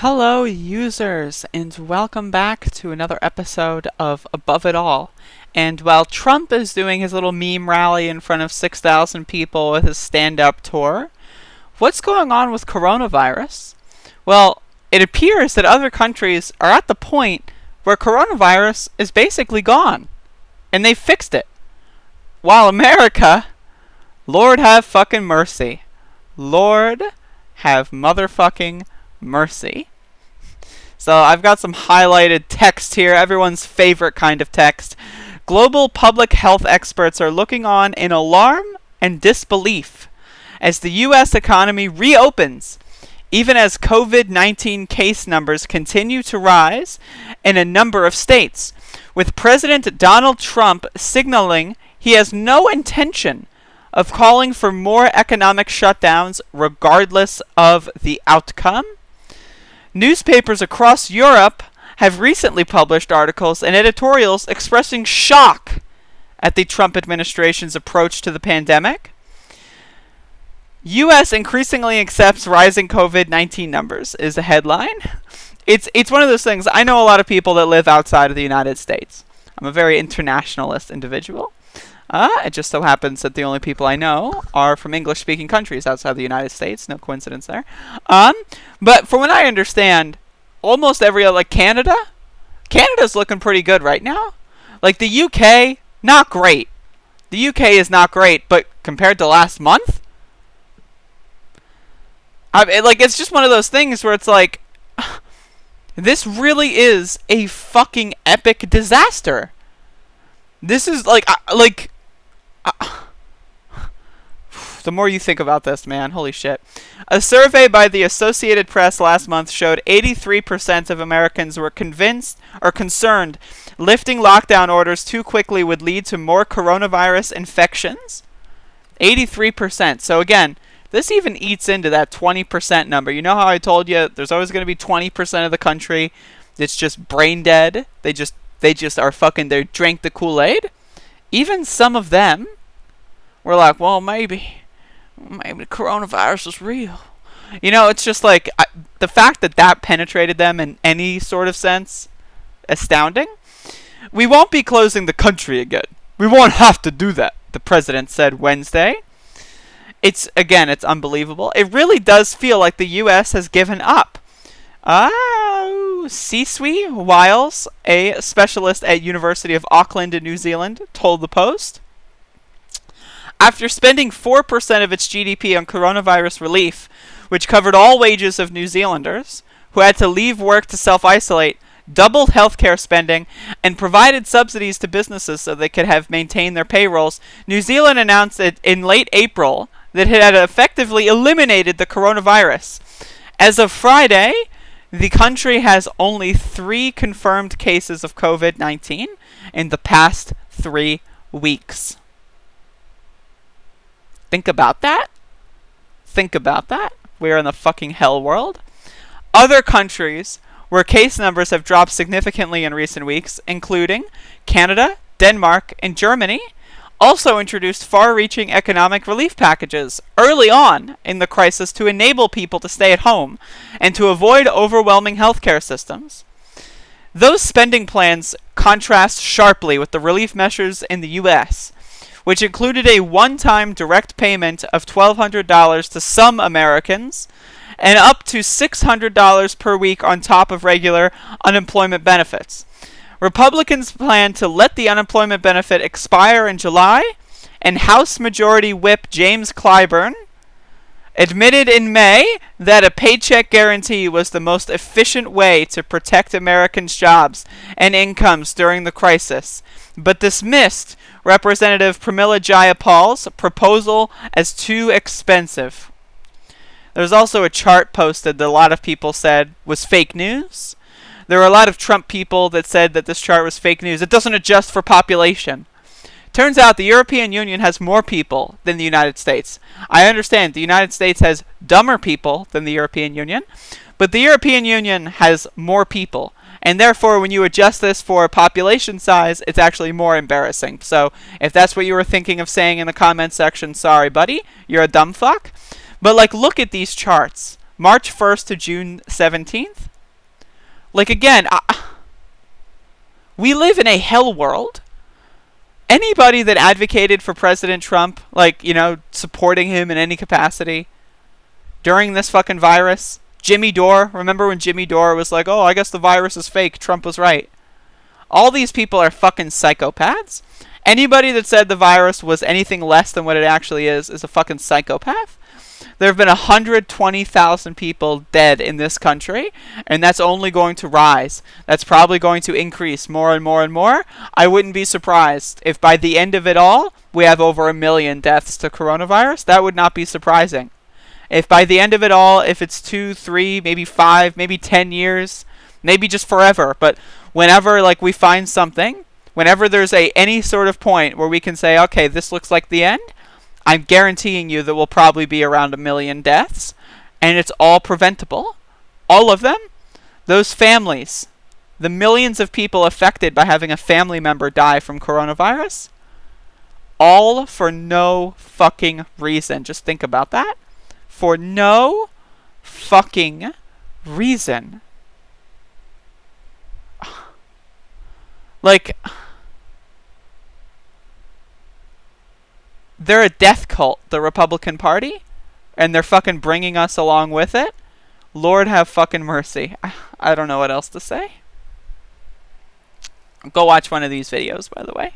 Hello, users, and welcome back to another episode of Above It All. And while Trump is doing his little meme rally in front of 6,000 people with his stand-up tour, what's going on with coronavirus? Well, it appears that other countries are at the point where coronavirus is basically gone, and they fixed it. While America, Lord have fucking mercy. Lord have motherfucking mercy. So I've got some highlighted text here, everyone's favorite kind of text. Global public health experts are looking on in alarm and disbelief as the U.S. economy reopens, even as COVID-19 case numbers continue to rise in a number of states, with President Donald Trump signaling he has no intention of calling for more economic shutdowns regardless of the outcome. Newspapers across Europe have recently published articles and editorials expressing shock at the Trump administration's approach to the pandemic. U.S. increasingly accepts rising COVID-19 numbers is a headline. It's one of those things. I know a lot of people that live outside of the United States. I'm a very internationalist individual. It just so happens that the only people I know are from English-speaking countries outside the United States. No coincidence there. But from what I understand, almost every other, like Canada's looking pretty good right now. Like the UK, not great. The UK is not great, but compared to last month, it's just one of those things where it's like, this really is a fucking epic disaster. This is the more you think about this, man, holy shit. A survey by the Associated Press last month showed 83% of Americans were convinced or concerned lifting lockdown orders too quickly would lead to more coronavirus infections. 83%. So again, this even eats into that 20% number. You know how I told you there's always going to be 20% of the country that's just brain dead? They just are fucking, they drank the Kool-Aid? Even some of them were like, well, maybe the coronavirus is real. You know, it's just like, the fact that penetrated them in any sort of sense, astounding. We won't be closing the country again. We won't have to do that, the president said Wednesday. It's unbelievable. It really does feel like the U.S. has given up. Siswi Wiles, a specialist at University of Auckland in New Zealand, told the Post. After spending 4% of its GDP on coronavirus relief, which covered all wages of New Zealanders who had to leave work to self-isolate, doubled healthcare spending, and provided subsidies to businesses so they could have maintained their payrolls, New Zealand announced that in late April that it had effectively eliminated the coronavirus. As of Friday, the country has only 3 confirmed cases of COVID-19 in the past 3 weeks. Think about that. Think about that. We're in the fucking hell world. Other countries where case numbers have dropped significantly in recent weeks, including Canada, Denmark, and Germany, also introduced far-reaching economic relief packages early on in the crisis to enable people to stay at home and to avoid overwhelming healthcare systems. Those spending plans contrast sharply with the relief measures in the U.S., which included a one-time direct payment of $1,200 to some Americans and up to $600 per week on top of regular unemployment benefits. Republicans plan to let the unemployment benefit expire in July, and House Majority Whip James Clyburn admitted in May that a paycheck guarantee was the most efficient way to protect Americans' jobs and incomes during the crisis, but dismissed Representative Pramila Jayapal's proposal as too expensive. There's also a chart posted that a lot of people said was fake news. There were a lot of Trump people that said that this chart was fake news. It doesn't adjust for population. Turns out the European Union has more people than the United States. I understand the United States has dumber people than the European Union, but the European Union has more people. And therefore, when you adjust this for population size, it's actually more embarrassing. So if that's what you were thinking of saying in the comment section, sorry, buddy. You're a dumb fuck. But, look at these charts. March 1st to June 17th. Like, again, we live in a hell world. Anybody that advocated for President Trump, like, you know, supporting him in any capacity during this fucking virus, Jimmy Dore, remember when Jimmy Dore was like, oh, I guess the virus is fake, Trump was right. All these people are fucking psychopaths. Anybody that said the virus was anything less than what it actually is a fucking psychopath. There have been 120,000 people dead in this country, and that's only going to rise. That's probably going to increase more and more and more. I wouldn't be surprised if by the end of it all, we have over 1 million deaths to coronavirus. That would not be surprising. If by the end of it all, if it's 2, 3, maybe 5, maybe 10 years, maybe just forever, but whenever like we find something, whenever there's any sort of point where we can say, okay, this looks like the end, I'm guaranteeing you that will probably be around 1 million deaths, and it's all preventable. All of them. Those families, the millions of people affected by having a family member die from coronavirus, all for no fucking reason. Just think about that. For no fucking reason. Like, they're a death cult, the Republican Party, and they're fucking bringing us along with it. Lord have fucking mercy. I don't know what else to say. Go watch one of these videos, by the way.